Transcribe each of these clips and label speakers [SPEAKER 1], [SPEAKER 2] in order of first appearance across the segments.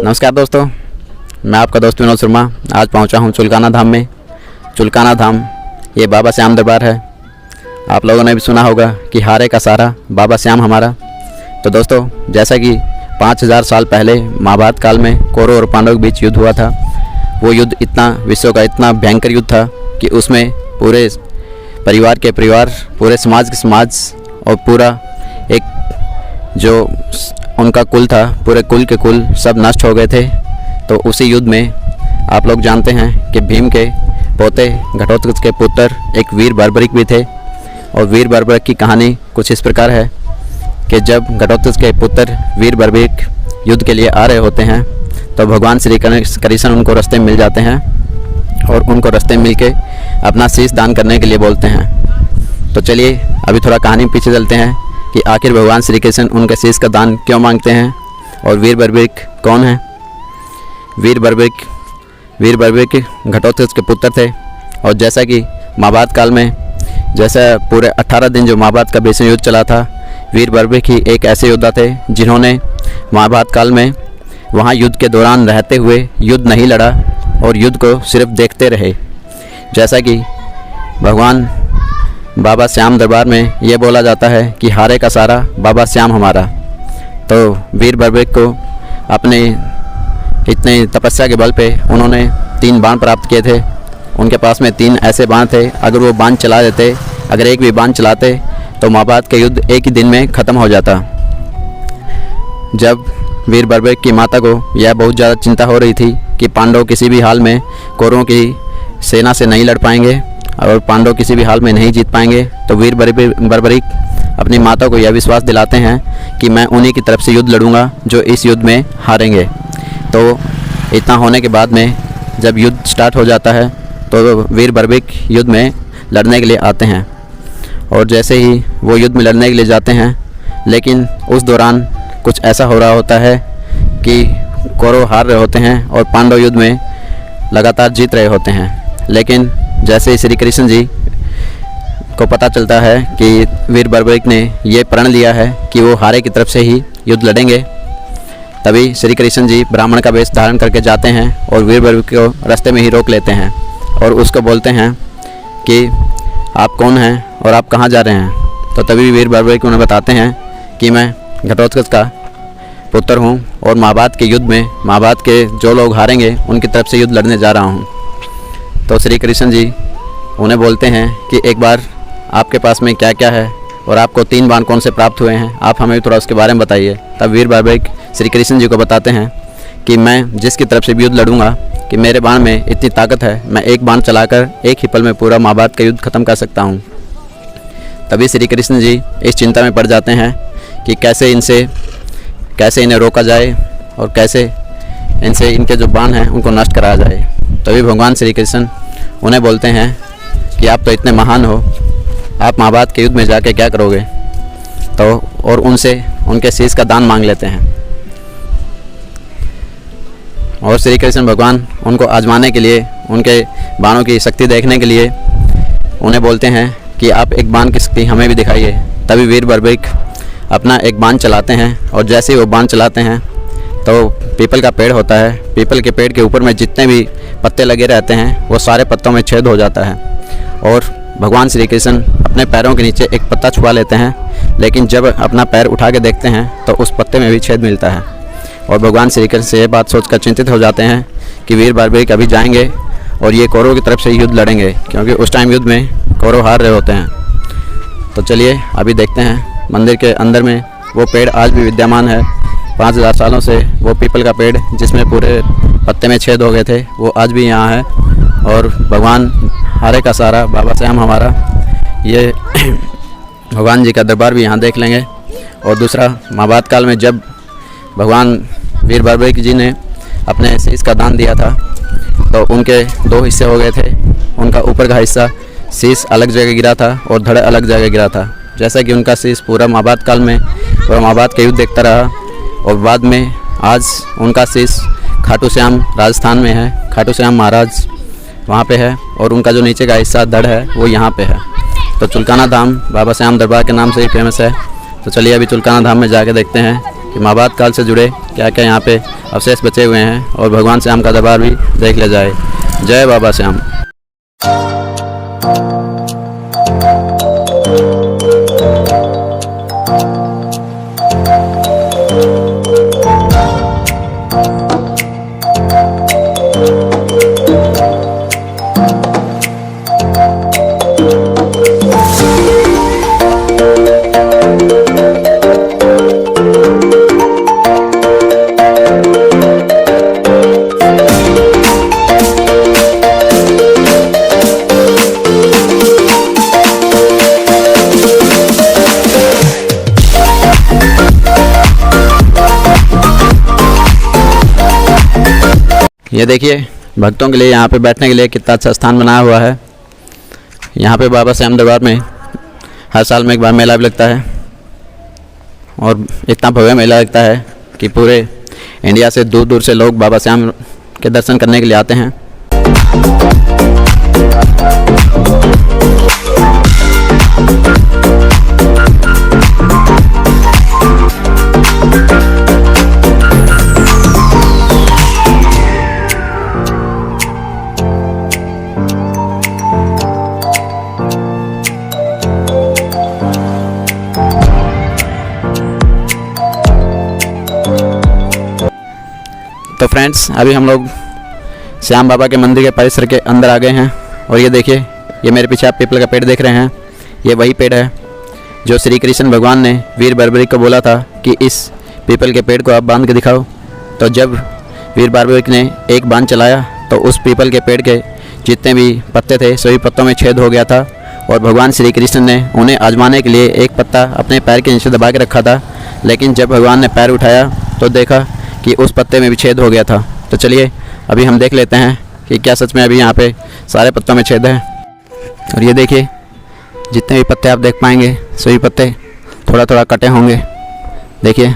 [SPEAKER 1] नमस्कार दोस्तों, मैं आपका दोस्त विनोद शर्मा आज पहुंचा हूं चुलकाना धाम में। चुलकाना धाम ये बाबा श्याम दरबार है। आप लोगों ने भी सुना होगा कि हारे का सारा बाबा श्याम हमारा। तो दोस्तों, जैसा कि 5000 साल पहले महाभारत काल में कौरव और पांडवों के बीच युद्ध हुआ था, वो युद्ध इतना विश्व का इतना भयंकर युद्ध था कि उसमें पूरे परिवार के परिवार, पूरे समाज के समाज और पूरा एक जो उनका कुल था, पूरे कुल के कुल सब नष्ट हो गए थे। तो उसी युद्ध में आप लोग जानते हैं कि भीम के पोते घटोत्कच के पुत्र एक वीर बर्बरिक भी थे। और वीर बर्बरिक की कहानी कुछ इस प्रकार है कि जब घटोत्कच के पुत्र वीर बर्बरिक युद्ध के लिए आ रहे होते हैं तो भगवान श्री कृष्ण उनको रास्ते में मिल जाते हैं और उनको रास्ते में मिल के अपना शीश दान करने के लिए बोलते हैं। तो चलिए अभी थोड़ा कहानी पीछे चलते हैं कि आखिर भगवान श्री कृष्ण उनके शीश का दान क्यों मांगते हैं और वीर बर्बरिक कौन है। वीर बर्बरिक घटोत्कच के पुत्र थे। और जैसा कि महाभारत काल में जैसा पूरे 18 दिन जो महाभारत का भीषण युद्ध चला था, वीर बर्बरिक ही एक ऐसे योद्धा थे जिन्होंने महाभारत काल में वहाँ युद्ध के दौरान रहते हुए युद्ध नहीं लड़ा और युद्ध को सिर्फ देखते रहे। जैसा कि भगवान बाबा श्याम दरबार में ये बोला जाता है कि हारे का सारा बाबा श्याम हमारा। तो वीर बर्बरिक को अपने इतने तपस्या के बल पे उन्होंने 3 बाण प्राप्त किए थे। उनके पास में 3 ऐसे बाण थे, अगर वो बाण चला देते, अगर एक भी बाण चलाते तो महाभारत का युद्ध एक ही दिन में ख़त्म हो जाता। जब वीर बर्बरिक की माता को यह बहुत ज़्यादा चिंता हो रही थी कि पांडव किसी भी हाल में कौरवों की सेना से नहीं लड़ पाएंगे और पांडव किसी भी हाल में नहीं जीत पाएंगे, तो वीर बर्बरिक अपनी माता को यह विश्वास दिलाते हैं कि मैं उन्हीं की तरफ से युद्ध लड़ूंगा जो इस युद्ध में हारेंगे। तो इतना होने के बाद में जब युद्ध स्टार्ट हो जाता है तो वीर बर्बरिक युद्ध में लड़ने के लिए आते हैं। और जैसे ही वो युद्ध में लड़ने के लिए जाते हैं, लेकिन उस दौरान कुछ ऐसा हो रहा होता है कि कौरव हार रहे होते हैं और पांडव युद्ध में लगातार जीत रहे होते हैं। लेकिन जैसे ही श्री कृष्ण जी को पता चलता है कि वीर बर्बरिक ने ये प्रण लिया है कि वो हारे की तरफ से ही युद्ध लड़ेंगे, तभी श्री कृष्ण जी ब्राह्मण का वेश धारण करके जाते हैं और वीर बर्बरिक को रास्ते में ही रोक लेते हैं और उसको बोलते हैं कि आप कौन हैं और आप कहाँ जा रहे हैं। तो तभी वीर बर्बरिक उन्हें बताते हैं कि मैं घटोत्कच का पुत्र हूँ और महाभारत के युद्ध में महाभारत के जो लोग हारेंगे उनकी तरफ से युद्ध लड़ने जा रहा हूँ। तो श्री कृष्ण जी उन्हें बोलते हैं कि एक बार आपके पास में क्या क्या है और आपको 3 बाण कौन से प्राप्त हुए हैं, आप हमें थोड़ा उसके बारे में बताइए। तब वीर बर्बरिक श्री कृष्ण जी को बताते हैं कि मैं जिसकी तरफ से भी युद्ध लड़ूंगा कि मेरे बाण में इतनी ताकत है, मैं एक बाण चलाकर एक ही पल में पूरा महाभारत का युद्ध खत्म कर सकता हूँ। तभी श्री कृष्ण जी इस चिंता में पड़ जाते हैं कि कैसे इन्हें रोका जाए और कैसे इनके जो बाण हैं उनको नष्ट कराया जाए। तभी भगवान श्री कृष्ण उन्हें बोलते हैं कि आप तो इतने महान हो, आप महाभारत के युद्ध में जाके क्या करोगे। तो और उनसे उनके शीश का दान मांग लेते हैं। और श्री कृष्ण भगवान उनको आजमाने के लिए, उनके बाणों की शक्ति देखने के लिए उन्हें बोलते हैं कि आप एक बाण की शक्ति हमें भी दिखाइए। तभी वीर बर्बरिक अपना एक बाण चलाते हैं और जैसे ही वो बाण चलाते हैं तो पीपल का पेड़ होता है, पीपल के पेड़ के ऊपर में जितने भी पत्ते लगे रहते हैं वो सारे पत्तों में छेद हो जाता है। और भगवान श्री कृष्ण अपने पैरों के नीचे एक पत्ता छुपा लेते हैं, लेकिन जब अपना पैर उठा के देखते हैं तो उस पत्ते में भी छेद मिलता है। और भगवान श्री कृष्ण से ये बात सोचकर चिंतित हो जाते हैं कि वीर बर्बरिक अभी जाएंगे और ये कौरवों की तरफ से युद्ध लड़ेंगे, क्योंकि उस टाइम युद्ध में कौरव हार रहे होते हैं। तो चलिए अभी देखते हैं मंदिर के अंदर में वो पेड़ आज भी विद्यमान है। 5000 सालों से वो पीपल का पेड़ जिसमें पूरे पत्ते में छेद हो गए थे वो आज भी यहाँ है। और भगवान हारे का सारा बाबा श्याम हमारा, ये भगवान जी का दरबार भी यहाँ देख लेंगे। और दूसरा, महाभारत काल में जब भगवान वीर बर्बरिक जी ने अपने शीश का दान दिया था तो उनके 2 हिस्से हो गए थे। उनका ऊपर का हिस्सा शीश अलग जगह गिरा था और धड़ अलग जगह गिरा था। जैसा कि उनका शीश पूरा महाभारत काल में पूरा महाभारत के युद्ध देखता रहा। और बाद में आज उनका शीश खाटू श्याम राजस्थान में है, खाटू श्याम महाराज वहाँ पे है। और उनका जो नीचे का हिस्सा धड़ है वो यहाँ पे है। तो चुलकाना धाम बाबा श्याम दरबार के नाम से ही फेमस है। तो चलिए अभी चुलकाना धाम में जाके देखते हैं कि महाभारत काल से जुड़े क्या क्या यहाँ पे अवशेष बचे हुए हैं और भगवान श्याम का दरबार भी देख लिया जाए। जय बाबा श्याम। ये देखिए भक्तों के लिए यहाँ पे बैठने के लिए कितना अच्छा स्थान बनाया हुआ है। यहाँ पे बाबा श्याम दरबार में हर साल में एक बार मेला भी लगता है और इतना भव्य मेला लगता है कि पूरे इंडिया से दूर दूर से लोग बाबा श्याम के दर्शन करने के लिए आते हैं। तो फ्रेंड्स अभी हम लोग श्याम बाबा के मंदिर के परिसर के अंदर आ गए हैं और ये देखिए, ये मेरे पीछे आप पीपल का पेड़ देख रहे हैं, ये वही पेड़ है जो श्री कृष्ण भगवान ने वीर बर्बरीक को बोला था कि इस पीपल के पेड़ को आप बांध के दिखाओ। तो जब वीर बर्बरीक ने एक बांध चलाया तो उस पीपल के पेड़ के जितने भी पत्ते थे सभी पत्तों में छेद हो गया था और भगवान श्री कृष्ण ने उन्हें आजमाने के लिए एक पत्ता अपने पैर के नीचे दबा के रखा था। लेकिन जब भगवान ने पैर उठाया तो देखा कि उस पत्ते में भी छेद हो गया था। तो चलिए अभी हम देख लेते हैं कि क्या सच में अभी यहाँ पे सारे पत्तों में छेद है। और ये देखिए, जितने भी पत्ते आप देख पाएंगे सभी पत्ते थोड़ा थोड़ा कटे होंगे। देखिए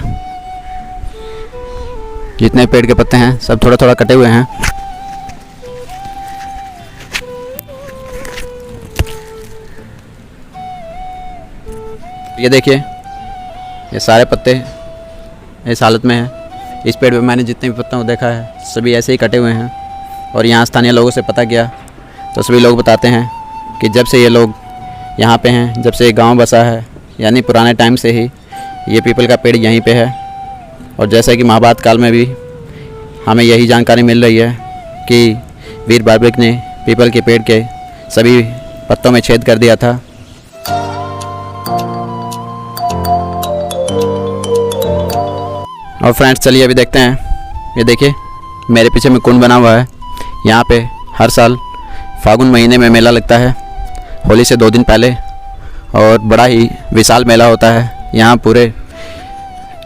[SPEAKER 1] जितने पेड़ के पत्ते हैं सब थोड़ा थोड़ा कटे हुए हैं। ये देखिए, ये सारे पत्ते इस हालत में हैं। इस पेड़ पे मैंने जितने भी पत्तों को देखा है सभी ऐसे ही कटे हुए हैं। और यहाँ स्थानीय लोगों से पता किया तो सभी लोग बताते हैं कि जब से ये लोग यहाँ पे हैं, जब से ये गांव बसा है, यानी पुराने टाइम से ही ये पीपल का पेड़ यहीं पे है। और जैसा कि महाभारत काल में भी हमें यही जानकारी मिल रही है कि वीर बर्बरीक ने पीपल के पेड़ के सभी पत्तों में छेद कर दिया था। और फ्रेंड्स चलिए अभी देखते हैं। ये देखिए मेरे पीछे में कुंड बना हुआ है। यहाँ पे हर साल फागुन महीने में मेला लगता है, होली से 2 दिन पहले, और बड़ा ही विशाल मेला होता है। यहाँ पूरे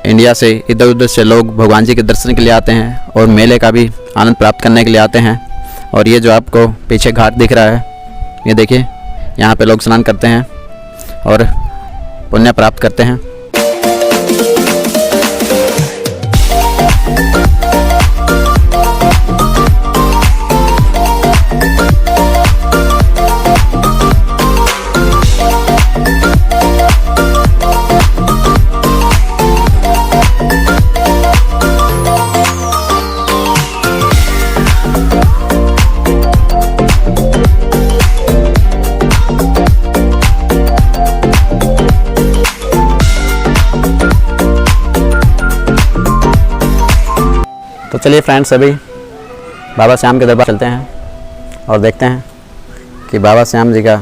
[SPEAKER 1] इंडिया से इधर उधर से लोग भगवान जी के दर्शन के लिए आते हैं और मेले का भी आनंद प्राप्त करने के लिए आते हैं। और ये जो आपको पीछे घाट दिख रहा है, ये देखिए, यहाँ पे लोग स्नान करते हैं और पुण्य प्राप्त करते हैं। तो चलिए फ्रेंड्स अभी बाबा श्याम के दरबार चलते हैं और देखते हैं कि बाबा श्याम जी का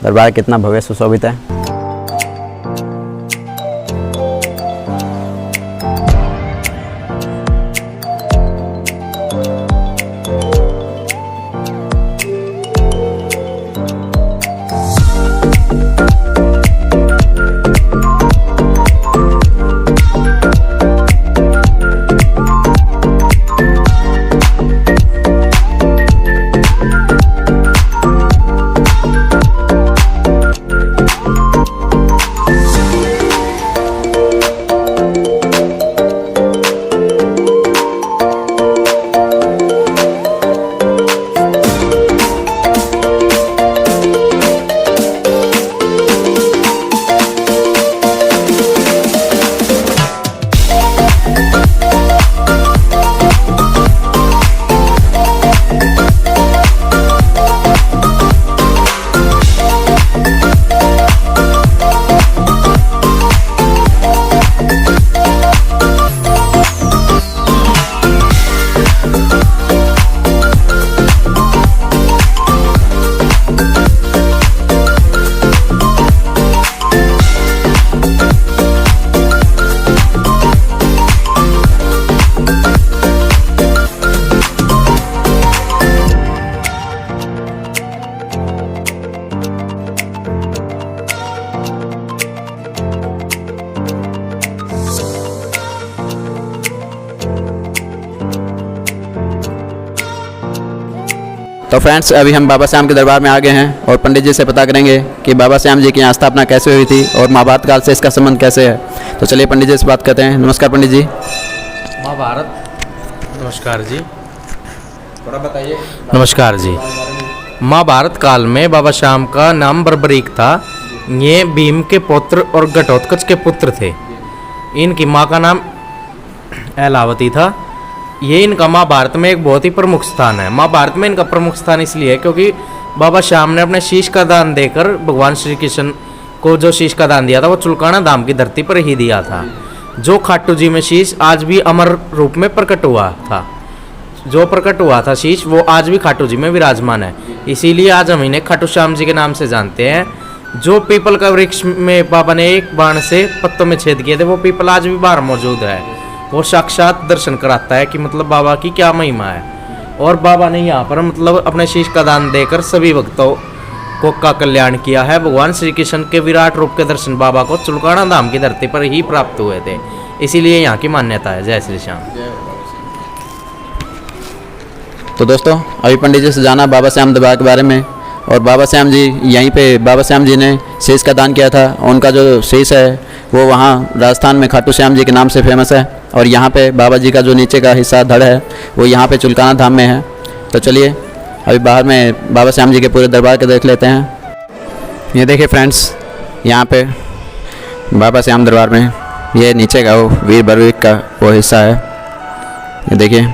[SPEAKER 1] दरबार कितना भव्य सुशोभित है। तो फ्रेंड्स अभी हम बाबा श्याम के दरबार में आ गए हैं और पंडित जी से पता करेंगे कि बाबा श्याम जी की यहाँ स्थापना कैसे हुई थी और महाभारत काल से इसका संबंध कैसे है। तो चलिए पंडित जी से बात करते हैं। नमस्कार पंडित जी।
[SPEAKER 2] नमस्कार जी।
[SPEAKER 1] थोड़ा बताइए।
[SPEAKER 2] नमस्कार जी। महाभारत काल में बाबा श्याम का नाम बर्बरीक था। ये भीम के पुत्र और घटोत्कच के पुत्र थे। इनकी माँ का नाम ऐलावती था। ये इनका महाभारत में एक बहुत ही प्रमुख स्थान है। महाभारत में इनका प्रमुख स्थान इसलिए है क्योंकि बाबा श्याम ने अपने शीश का दान देकर भगवान श्री कृष्ण को जो शीश का दान दिया था वो चुलकाना धाम की धरती पर ही दिया था। जो खाटू जी में शीश आज भी अमर रूप में प्रकट हुआ था, जो प्रकट हुआ था शीश, वो आज भी खाटू जी में विराजमान है। इसीलिए आज हम इन्हें खाटू श्याम जी के नाम से जानते हैं। जो पीपल का वृक्ष में बाबा ने एक बाण से पत्तों में छेद किए थे, वो पीपल आज भी बाहर मौजूद है। वो साक्षात दर्शन कराता है कि मतलब बाबा की क्या महिमा है। और बाबा ने यहाँ पर मतलब अपने शीश का दान देकर सभी भक्तों को का कल्याण किया है। भगवान श्री कृष्ण के विराट रूप के दर्शन बाबा को चुलकाना धाम की धरती पर ही प्राप्त हुए थे। इसीलिए यहाँ की मान्यता है। जय श्री श्याम।
[SPEAKER 1] तो दोस्तों अभी पंडित जी से जाना बाबा श्याम दरबार के बारे में। और बाबा श्याम जी यहीं पे बाबा श्याम जी ने शीश का दान किया था। उनका जो शीश है वो वहाँ राजस्थान में खाटू श्याम जी के नाम से फेमस है। और यहाँ पे बाबा जी का जो नीचे का हिस्सा धड़ है वो यहाँ पे चुलकाना धाम में है। तो चलिए अभी बाहर में बाबा श्याम जी के पूरे दरबार के देख लेते हैं। ये देखिए फ्रेंड्स, यहाँ पे बाबा श्याम दरबार में ये नीचे का वो वीर बर्विक का वो हिस्सा है। ये देखिए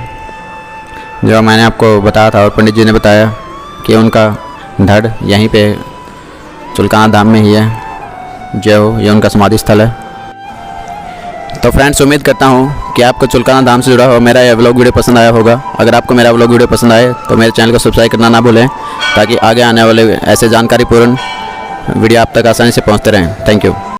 [SPEAKER 1] जो मैंने आपको बताया था और पंडित जी ने बताया कि उनका धड़ यहीं पे चुलकाना धाम में ही है, जो ये उनका समाधि स्थल है। तो फ्रेंड्स उम्मीद करता हूँ कि आपको चुलकाना धाम से जुड़ा हो मेरा यह व्लॉग वीडियो पसंद आया होगा। अगर आपको मेरा व्लॉग वीडियो पसंद आए तो मेरे चैनल को सब्सक्राइब करना ना भूलें, ताकि आगे आने वाले ऐसे जानकारीपूर्ण वीडियो आप तक आसानी से पहुँचते रहें। Thank you.